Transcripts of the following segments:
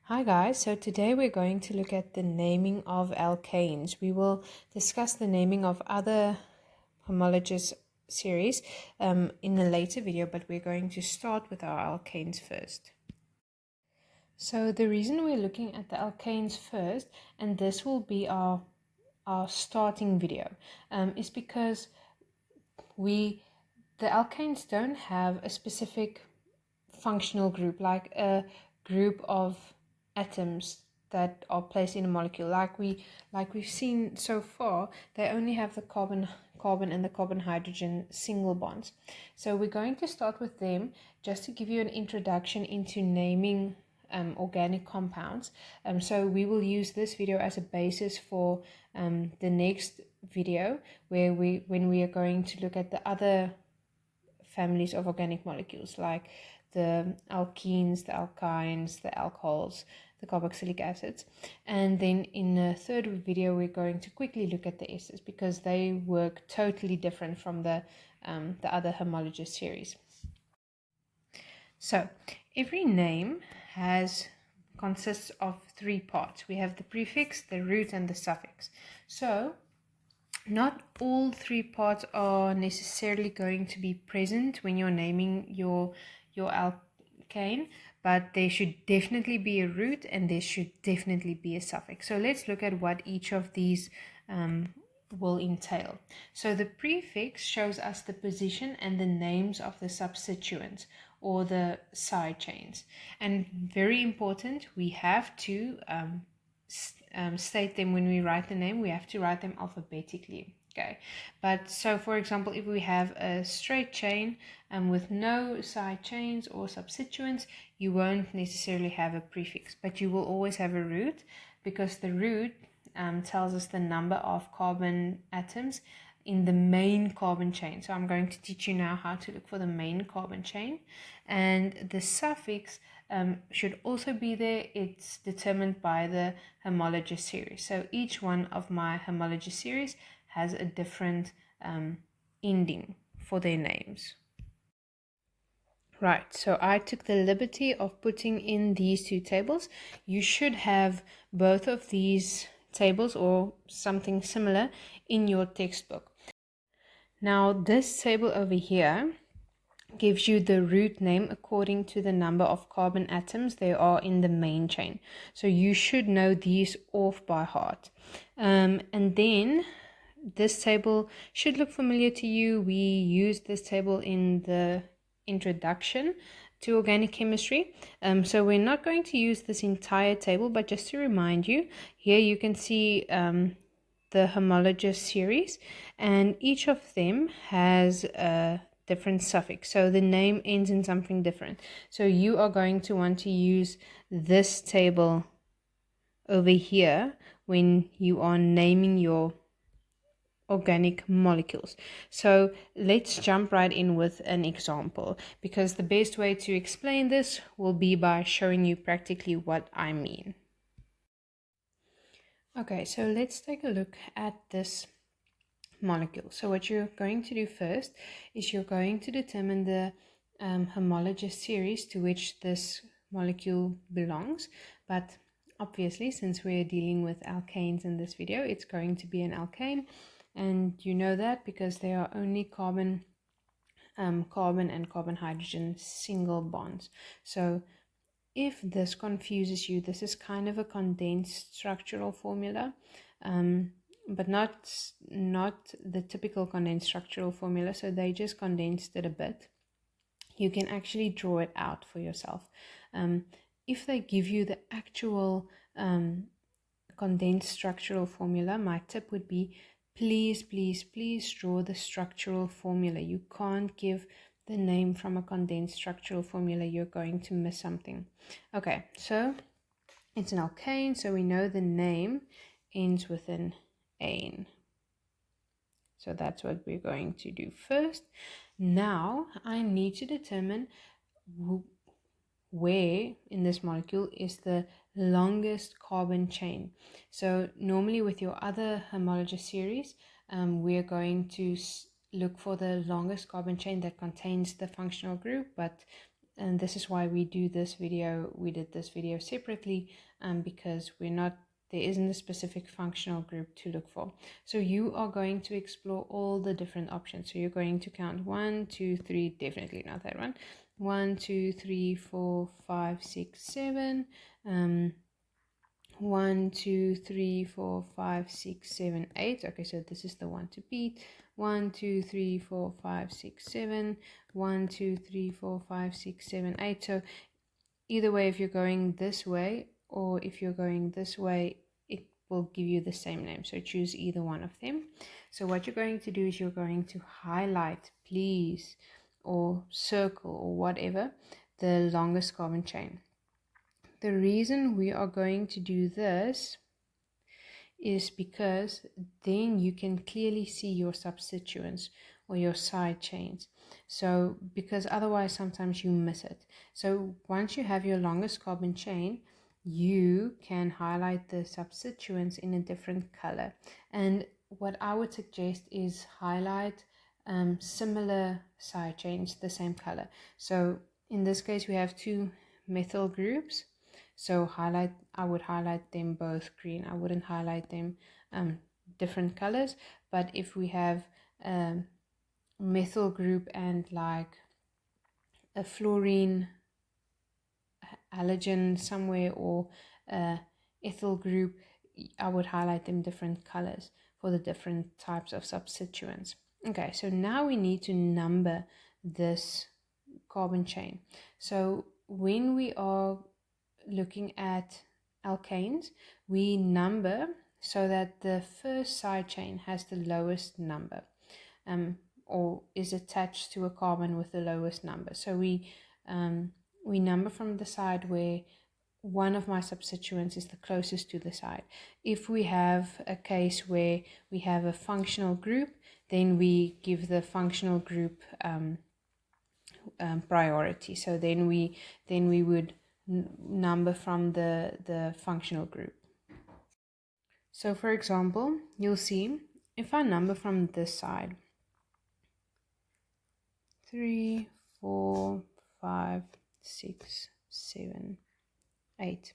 Hi guys, so today we're going to look at the naming of alkanes. We will discuss the naming of other homologous series in a later video, but we're going to start with our alkanes first. So the reason we're looking at the alkanes first, and this will be our starting video, is because the alkanes don't have a specific functional group, like a group of atoms that are placed in a molecule. Like we've seen so far, they only have the carbon and the carbon hydrogen single bonds. So we're going to start with them just to give you an introduction into naming organic compounds. So we will use this video as a basis for the next video when we are going to look at the other families of organic molecules, like the alkenes, the alkynes, the alcohols, the carboxylic acids. And then in the third video, we're going to quickly look at the esters because they work totally different from the other homologous series. So every name consists of three parts. We have the prefix, the root, and the suffix. So not all three parts are necessarily going to be present when you're naming your alkane, but there should definitely be a root and there should definitely be a suffix. So let's look at what each of these will entail. So the prefix shows us the position and the names of the substituents or the side chains. And very important, we have to state them when we write the name. We have to write them alphabetically. Okay, but so for example, if we have a straight chain with no side chains or substituents, you won't necessarily have a prefix, but you will always have a root, because the root tells us the number of carbon atoms in the main carbon chain. So I'm going to teach you now how to look for the main carbon chain. And the suffix should also be there. It's determined by the homologous series. So each one of my homologous series has a different ending for their names. Right, so I took the liberty of putting in these two tables. You should have both of these tables or something similar in your textbook. Now this table over here gives you the root name according to the number of carbon atoms there are in the main chain. So you should know these off by heart. And then this table should look familiar to you. We used this table in the introduction to organic chemistry. So we're not going to use this entire table, but just to remind you, here you can see the homologous series, and each of them has a different suffix, so the name ends in something different. So you are going to want to use this table over here when you are naming your organic molecules. So let's jump right in with an example, because the best way to explain this will be by showing you practically what I mean. Okay, so let's take a look at this molecule. So what you're going to do first is you're going to determine the homologous series to which this molecule belongs. But obviously, since we're dealing with alkanes in this video, it's going to be an alkane. And you know that because there are only carbon and carbon hydrogen single bonds. So if this confuses you, this is kind of a condensed structural formula, but not the typical condensed structural formula. So they just condensed it a bit. You can actually draw it out for yourself. If they give you the actual condensed structural formula, my tip would be please draw the structural formula. You can't give the name from a condensed structural formula. You're going to miss something. Okay, so it's an alkane, so we know the name ends with an ane. So that's what we're going to do first. Now I need to determine where in this molecule is the longest carbon chain. So normally with your other homologous series, we're going to look for the longest carbon chain that contains the functional group, but and this is why we did this video separately, because there isn't a specific functional group to look for. So you are going to explore all the different options. So you're going to count 1, 2, 3, definitely not that one. 1, 2, 3, 4, 5, 6, 7. 1, 2, 3, 4, 5, 6, 7, 8. Okay, so this is the one to beat. 1, 2, 3, 4, 5, 6, 7. 1, 2, 3, 4, 5, 6, 7, 8. So either way, if you're going this way or if you're going this way, it will give you the same name. So choose either one of them. So what you're going to do is you're going to highlight, please, or circle or whatever, the longest carbon chain. The reason we are going to do this is because then you can clearly see your substituents or your side chains. So because otherwise sometimes you miss it. So once you have your longest carbon chain, you can highlight the substituents in a different color. And what I would suggest is highlight similar side chains the same color. So in this case we have 2 methyl groups. So I would highlight them both green. I wouldn't highlight them different colors. But if we have a methyl group and like a fluorine halogen somewhere, or a ethyl group, I would highlight them different colors for the different types of substituents. Okay, so now we need to number this carbon chain. So when we are looking at alkanes, we number so that the first side chain has the lowest number, or is attached to a carbon with the lowest number. So we number from the side where one of my substituents is the closest to the side. If we have a case where we have a functional group, then we give the functional group priority. So then we would number from the functional group. So for example, you'll see if I number from this side, 3, 4, 5, 6, 7, 8.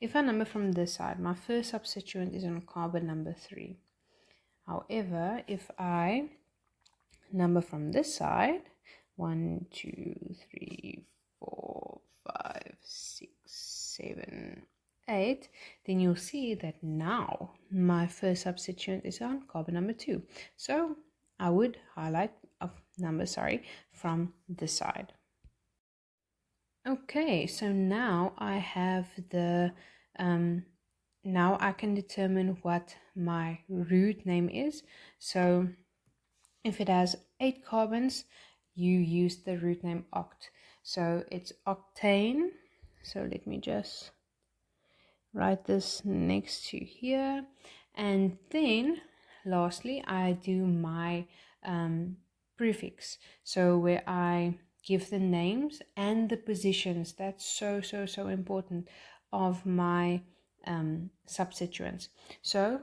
If I number from this side, my first substituent is on carbon number 3. However, if I number from this side, 1, 2, 3, 4, 5, 6, 7, 8, then you'll see that now my first substituent is on carbon number 2. So I would highlight from this side. Okay, so now I have now I can determine what my root name is. So if it has 8 carbons, you use the root name oct. So it's octane. So let me just write this next to here. And then lastly, I do my prefix. So where I give the names and the positions. That's so important, of my substituents. So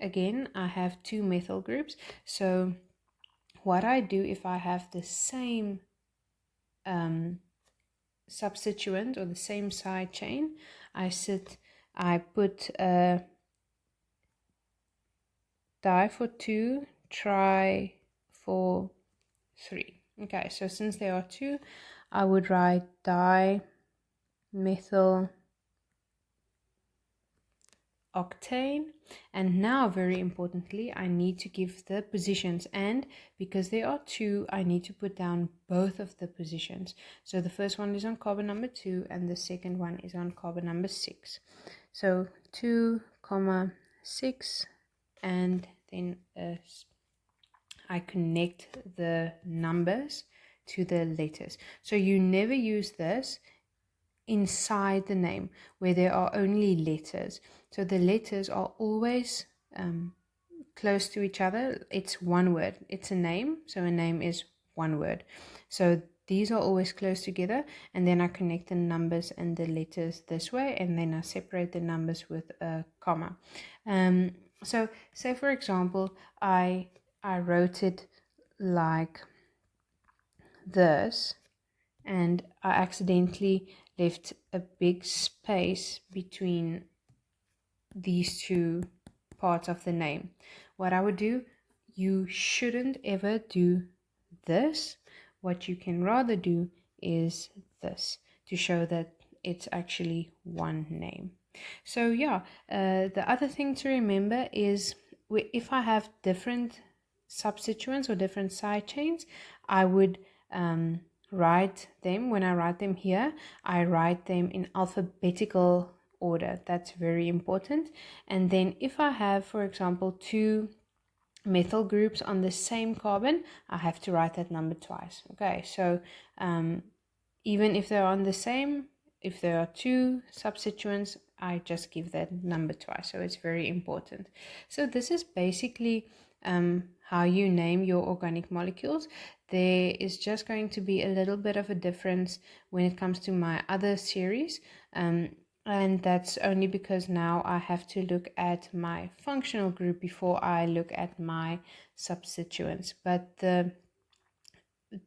again, I have 2 methyl groups. So what I do, if I have the same substituent or the same side chain, I put a di for 2, tri for 3. Okay, so since there are 2, I would write dimethyl octane. And now, very importantly, I need to give the positions, and because there are 2, I need to put down both of the positions. So the first one is on carbon number 2 and the second one is on carbon number 6. So 2, 6, and then I connect the numbers to the letters. So you never use this inside the name where there are only letters. So the letters are always close to each other. It's one word. It's a name. So a name is one word. So these are always close together, and then I connect the numbers and the letters this way, and then I separate the numbers with a comma. So say for example, I wrote it like this, and I accidentally left a big space between these two parts of the name. What I would do, you shouldn't ever do this. What you can rather do is this, to show that it's actually one name. So yeah, the other thing to remember is if I have different substituents or different side chains, I would write them, when I write them here, I write them in alphabetical order. That's very important. And then if I have, for example, two methyl groups on the same carbon, I have to write that number twice. Okay, so even if they're on the same, if there are two substituents, I just give that number twice. So it's very important. So this is basically how you name your organic molecules. There is just going to be a little bit of a difference when it comes to my other series. And that's only because now I have to look at my functional group before I look at my substituents. But the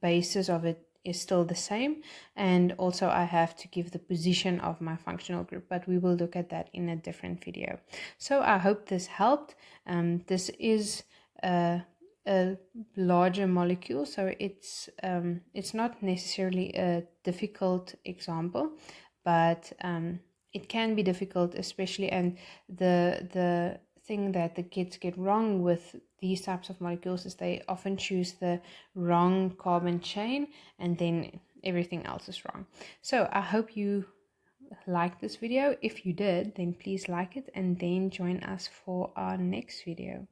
basis of it is still the same, and also I have to give the position of my functional group, but we will look at that in a different video. So I hope this helped. This is a larger molecule, so it's not necessarily a difficult example, but it can be difficult, especially, and the thing that the kids get wrong with these types of molecules is they often choose the wrong carbon chain, and then everything else is wrong. So I hope you liked this video. If you did, then please like it and then join us for our next video.